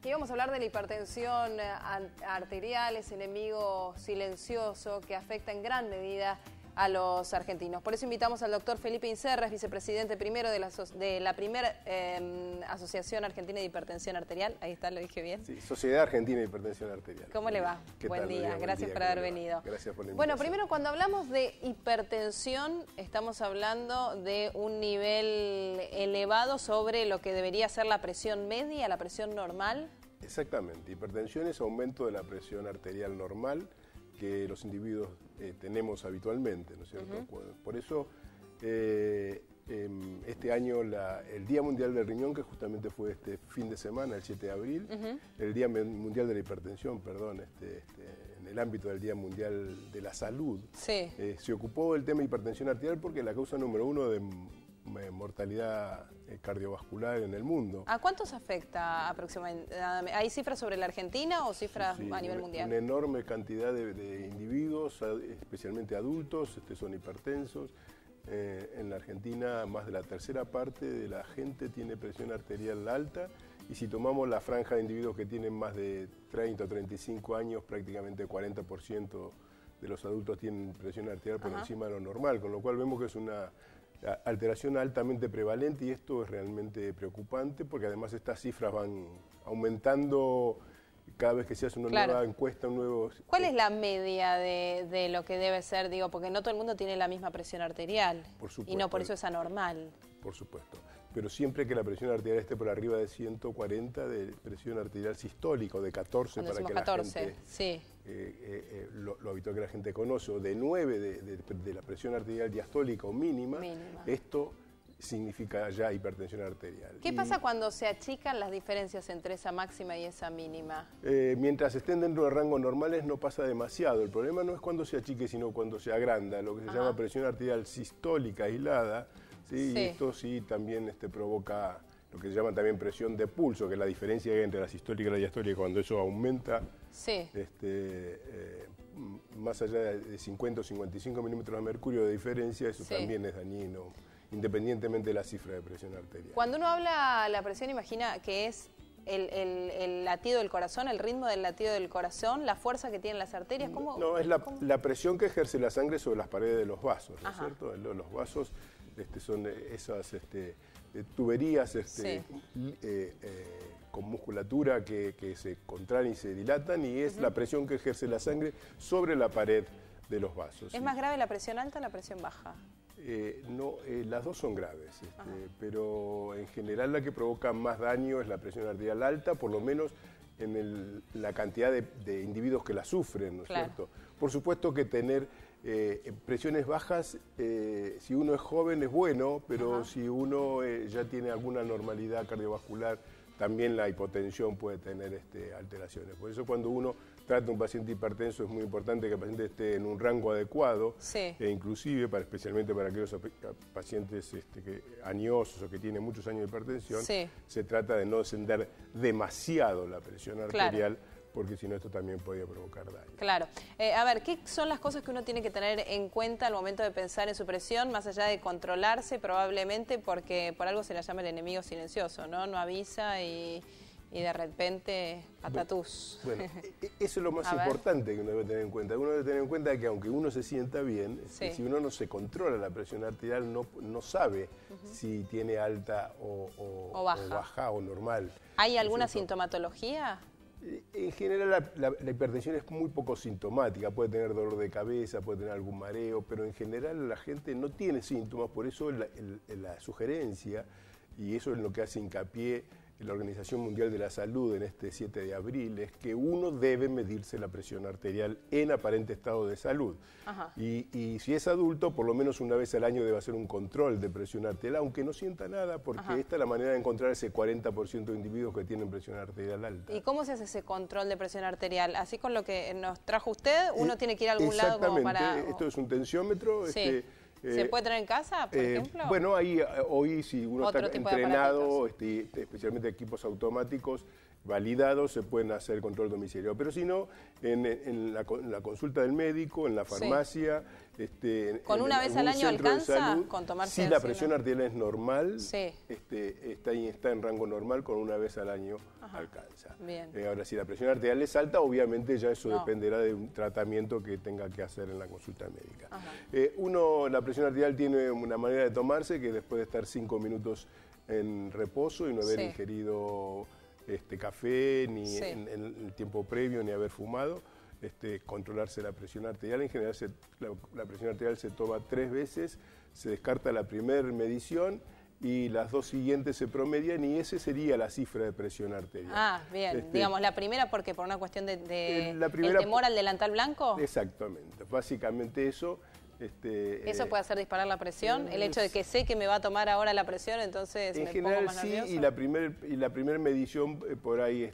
Aquí vamos a hablar de la hipertensión arterial, ese enemigo silencioso que afecta en gran medida a los argentinos. Por eso invitamos al doctor Felipe Inserra, vicepresidente primero de la primera Asociación Argentina de Hipertensión Arterial. Ahí está, lo dije bien. Sí, Sociedad Argentina de Hipertensión Arterial. ¿Cómo le va? Buen día, gracias por haber venido. Gracias por la invitación. Bueno, primero, cuando hablamos de hipertensión, estamos hablando de un nivel elevado sobre lo que debería ser la presión media, la presión normal. Exactamente, hipertensión es aumento de la presión arterial normal que los individuos tenemos habitualmente, ¿no es cierto? Por eso, este año el Día Mundial del Riñón, que justamente fue este fin de semana, el 7 de abril, el Día Mundial de la Hipertensión, perdón, en el ámbito del Día Mundial de la Salud, sí. Se ocupó del tema de hipertensión arterial porque es la causa número 1 de mortalidad cardiovascular en el mundo. ¿A cuántos afecta aproximadamente? ¿Hay cifras sobre la Argentina o cifras a nivel mundial? Una enorme cantidad de individuos, especialmente adultos, son hipertensos. En la Argentina más de la tercera parte de la gente tiene presión arterial alta, y si tomamos la franja de individuos que tienen más de 30 o 35 años, prácticamente 40% de los adultos tienen presión arterial por encima de lo normal, con lo cual vemos que es una alteración altamente prevalente, y esto es realmente preocupante porque además estas cifras van aumentando cada vez que se hace una nueva encuesta, un nuevo... ¿Cuál es la media de lo que debe ser? Digo, porque no todo el mundo tiene la misma presión arterial. Por supuesto. Y no por eso es anormal. Por supuesto. Pero siempre que la presión arterial esté por arriba de 140 de presión arterial sistólica, o de 14 para que 14, la gente... sí. Lo habitual que la gente conoce, o de 9 de la presión arterial diastólica o mínima, esto significa ya hipertensión arterial. ¿Qué pasa cuando se achican las diferencias entre esa máxima y esa mínima? Mientras estén dentro de rangos normales no pasa demasiado. El problema no es cuando se achique, sino cuando se agranda, lo que se llama presión arterial sistólica aislada, ¿sí? Y esto sí también provoca lo que se llama también presión de pulso, que es la diferencia entre la sistólica y la diastólica. Cuando eso aumenta más allá de 50 o 55 milímetros de mercurio de diferencia, eso también es dañino, independientemente de la cifra de presión arterial. Cuando uno habla la presión, imagina que es el latido del corazón, el ritmo del latido del corazón, la fuerza que tienen las arterias. ¿Cómo? No, es la presión que ejerce la sangre sobre las paredes de los vasos, ¿no es cierto? Los vasos son esas tuberías con musculatura que se contraen y se dilatan, y es la presión que ejerce la sangre sobre la pared de los vasos. ¿Es más grave la presión alta o la presión baja? No, las dos son graves, pero en general la que provoca más daño es la presión arterial alta, por lo menos en la cantidad de individuos que la sufren, ¿no es cierto? Por supuesto que tener presiones bajas, si uno es joven es bueno, pero si uno ya tiene alguna normalidad cardiovascular, también la hipotensión puede tener alteraciones. Por eso cuando uno trata a un paciente hipertenso es muy importante que el paciente esté en un rango adecuado, e inclusive, especialmente para aquellos pacientes añosos o que tienen muchos años de hipertensión, se trata de no descender demasiado la presión arterial, porque si no esto también podría provocar daño. Claro. A ver, ¿qué son las cosas que uno tiene que tener en cuenta al momento de pensar en su presión, más allá de controlarse probablemente, porque por algo se la llama el enemigo silencioso, ¿no? No avisa y de repente patatús. Bueno, eso es lo más importante que uno debe tener en cuenta. Uno debe tener en cuenta que aunque uno se sienta bien, si uno no se controla la presión arterial, no sabe si tiene alta o baja o normal. ¿Hay alguna sintomatología? En general la hipertensión es muy poco sintomática, puede tener dolor de cabeza, puede tener algún mareo, pero en general la gente no tiene síntomas, por eso la sugerencia, y eso es lo que hace hincapié la Organización Mundial de la Salud en este 7 de abril, es que uno debe medirse la presión arterial en aparente estado de salud. Y si es adulto, por lo menos una vez al año debe hacer un control de presión arterial, aunque no sienta nada, porque esta es la manera de encontrar ese 40% de individuos que tienen presión arterial alta. ¿Y cómo se hace ese control de presión arterial? Así con lo que nos trajo usted, uno tiene que ir a algún lado como para... Exactamente, esto es un tensiómetro. ¿Se puede tener en casa, por ejemplo? Bueno, hoy si uno está entrenado, especialmente equipos automáticos validados, se pueden hacer el control domiciliario. Pero si no, en la consulta del médico, en la farmacia, ¿Con una vez al año alcanza con tomarse Si la presión arterial es normal, sí, está en rango normal, con una vez al año alcanza. Bien. Ahora, si la presión arterial es alta, obviamente ya eso dependerá de un tratamiento que tenga que hacer en la consulta médica. La presión arterial tiene una manera de tomarse que después de estar 5 minutos en reposo y no haber ingerido café, ni en el tiempo previo, ni haber fumado, controlarse la presión arterial. En general la presión arterial se toma 3 veces, se descarta la primera medición y las 2 siguientes se promedian y esa sería la cifra de presión arterial. Ah, bien. Digamos, la primera porque por una cuestión de el temor al delantal blanco. Exactamente, básicamente eso. ¿Eso puede hacer disparar la presión? El hecho de que sé que me va a tomar ahora la presión, entonces me pongo más nervioso. En general sí, y la primera medición por ahí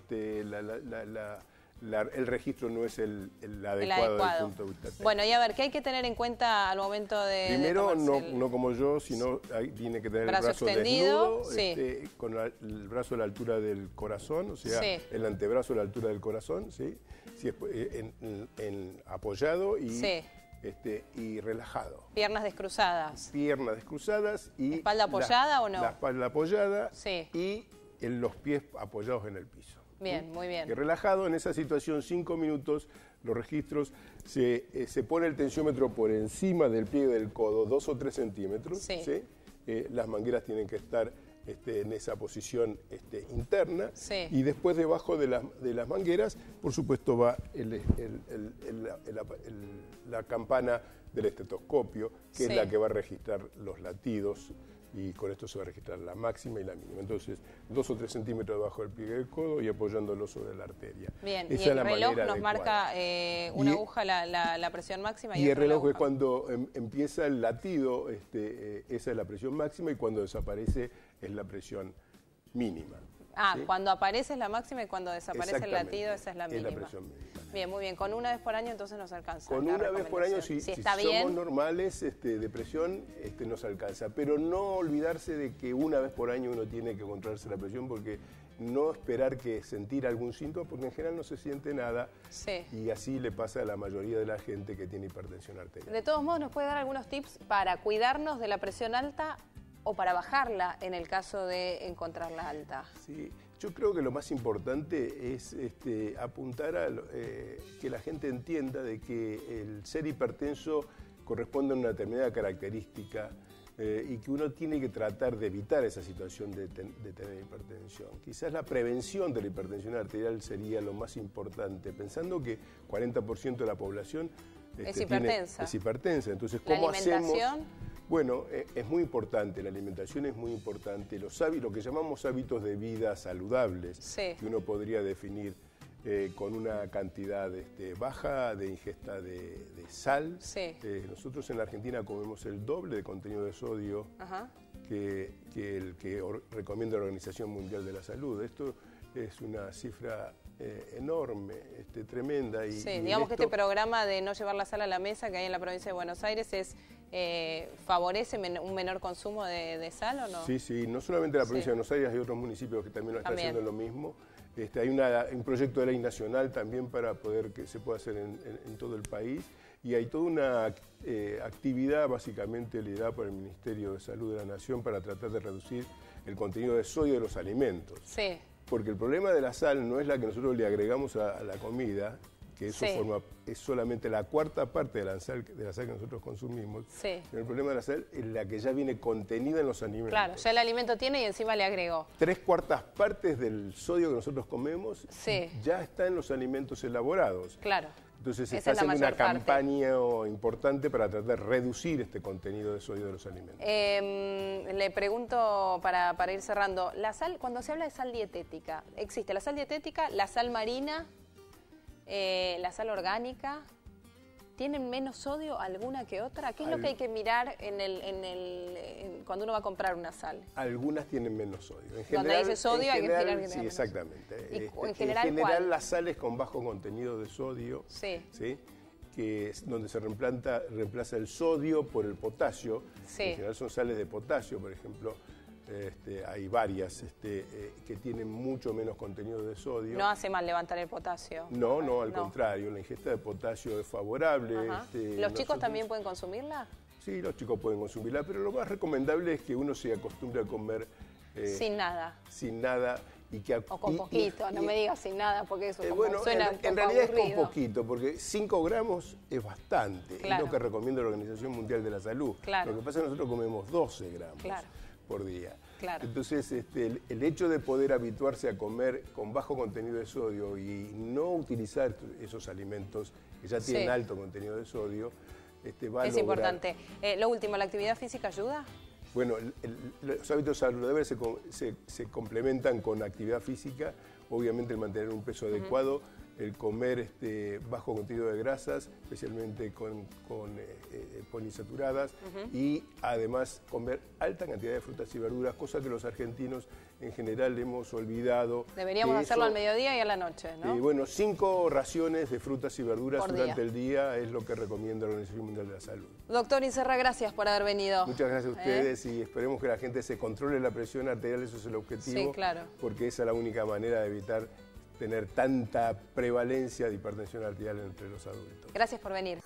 el registro no es el adecuado desde el punto de vista técnico. Bueno, y a ver, ¿qué hay que tener en cuenta al momento de Primero, no como yo, sino tiene que tener el brazo extendido, con el brazo a la altura del corazón, o sea, el antebrazo a la altura del corazón, ¿sí? Apoyado y relajado. Piernas descruzadas. Piernas descruzadas y... ¿Espalda apoyada o no? La espalda apoyada y los pies apoyados en el piso. Bien, muy bien. Y relajado, en esa situación, 5 minutos, los registros, se pone el tensiómetro por encima del pliegue del codo, 2 o 3 centímetros. ¿Sí? Las mangueras tienen que estar en esa posición interna. Y después, debajo de las mangueras, por supuesto, va la campana del estetoscopio, que es la que va a registrar los latidos, y con esto se va a registrar la máxima y la mínima. Entonces, 2 o 3 centímetros debajo del pliegue del codo y apoyándolo sobre la arteria. Bien, y el reloj nos marca una aguja la presión máxima. Y el reloj es cuando empieza el latido, esa es la presión máxima, y cuando desaparece es la presión mínima. ¿Sí? Cuando aparece es la máxima y cuando desaparece el latido esa es la mínima. Es la presión mínima. Bien, muy bien. Con una vez por año entonces nos alcanza. Con una vez por año, si somos normales de presión, nos alcanza. Pero no olvidarse de que una vez por año uno tiene que controlarse la presión, porque no esperar que sentir algún síntoma, porque en general no se siente nada. Y así le pasa a la mayoría de la gente que tiene hipertensión arterial. De todos modos, ¿nos puede dar algunos tips para cuidarnos de la presión alta o para bajarla en el caso de encontrarla alta? Sí, yo creo que lo más importante es apuntar a que la gente entienda de que el ser hipertenso corresponde a una determinada característica y que uno tiene que tratar de evitar esa situación de tener hipertensión. Quizás la prevención de la hipertensión arterial sería lo más importante, pensando que 40% de la población es hipertensa. Es hipertensa. Entonces, ¿cómo hacemos? Bueno, es muy importante, la alimentación es muy importante, lo que llamamos hábitos de vida saludables, que uno podría definir con una cantidad baja de ingesta de sal. Nosotros en la Argentina comemos el doble de contenido de sodio que el que recomienda la Organización Mundial de la Salud. Esto es una cifra enorme, tremenda. Y digamos que este programa de no llevar la sal a la mesa que hay en la provincia de Buenos Aires ¿favorece un menor consumo de sal o no? Sí, no solamente la provincia de Buenos Aires, hay otros municipios que también lo están haciendo lo mismo. Hay un proyecto de ley nacional también para que se pueda hacer en todo el país, y hay toda una actividad básicamente liderada por el Ministerio de Salud de la Nación para tratar de reducir el contenido de sodio de los alimentos. Porque el problema de la sal no es la que nosotros le agregamos a la comida, que eso es solamente la cuarta parte de la sal que nosotros consumimos. Pero el problema de la sal es la que ya viene contenida en los alimentos. Claro, ya el alimento tiene y encima le agregó. 3/4 partes del sodio que nosotros comemos ya está en los alimentos elaborados. Claro. Entonces se está haciendo una campaña importante para tratar de reducir este contenido de sodio de los alimentos. Le pregunto para ir cerrando, la sal, cuando se habla de sal dietética, existe la sal dietética, la sal marina, la sal orgánica, ¿tienen menos sodio alguna que otra? ¿Qué es lo que hay que mirar cuando uno va a comprar una sal? Algunas tienen menos sodio. Cuando dice sodio hay que mirar que sí, exactamente. En general, las sales con bajo contenido de sodio, que es donde se reemplaza el sodio por el potasio. En general son sales de potasio, por ejemplo. hay varias que tienen mucho menos contenido de sodio. ¿No hace mal levantar el potasio? No, al contrario, la ingesta de potasio es favorable. ¿Los chicos también pueden consumirla? Sí, los chicos pueden consumirla, pero lo más recomendable es que uno se acostumbre a comer sin nada. Sin nada. O con poquito, no me digas sin nada, porque eso suena un poco en realidad aburrido. Es con poquito, porque 5 gramos es bastante, es lo que recomienda la Organización Mundial de la Salud. Lo que pasa es que nosotros comemos 12 gramos por día. Entonces, el hecho de poder habituarse a comer con bajo contenido de sodio y no utilizar esos alimentos que ya tienen alto contenido de sodio, va a lograr... importante. Lo último, ¿la actividad física ayuda? Bueno, los hábitos saludables se complementan con actividad física, obviamente el mantener un peso adecuado, el comer bajo contenido de grasas, especialmente con poliinsaturadas, y además comer alta cantidad de frutas y verduras, cosa que los argentinos en general hemos olvidado. Deberíamos hacerlo al mediodía y a la noche, ¿no? Bueno, 5 raciones de frutas y verduras durante el día es lo que recomienda la Organización Mundial de la Salud. Doctor Inserra, gracias por haber venido. Muchas gracias a ustedes y esperemos que la gente se controle la presión arterial, eso es el objetivo. Sí, claro. Porque esa es la única manera de evitar tener tanta prevalencia de hipertensión arterial entre los adultos. Gracias por venir.